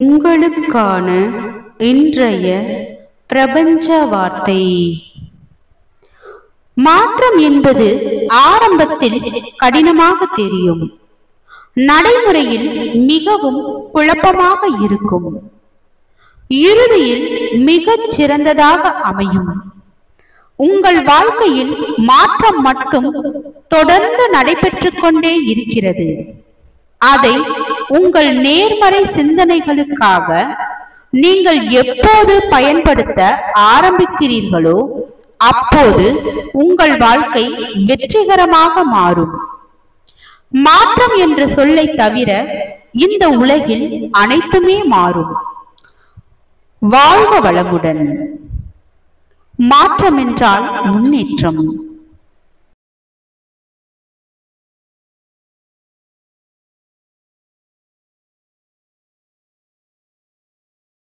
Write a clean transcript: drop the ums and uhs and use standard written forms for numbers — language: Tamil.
உங்களுக்கான இன்றைய பிரபஞ்ச வார்த்தை. மாற்றம் என்பது ஆரம்பத்தில் கடினமாக தெரியும், நடைமுறையில் மிகவும் குழப்பமாக இருக்கும், இறுதியில் மிகச் சிறந்ததாக அமையும். உங்கள் வாழ்க்கையில் மாற்றம் மட்டும் தொடர்ந்து நடைபெற்றுக் கொண்டே இருக்கிறது. அதை உங்கள் நேர்மறை சிந்தனைகளுக்காக நீங்கள் எப்போது பயன்படுத்த ஆரம்பிக்கிறீர்களோ அப்போது உங்கள் வாழ்க்கை வெற்றிகரமாக மாறும். மாற்றம் என்ற சொல்லை தவிர இந்த உலகில் அனைத்துமே மாறும். வாழ்க வளமுடன். மாற்றம் என்றால் முன்னேற்றம்.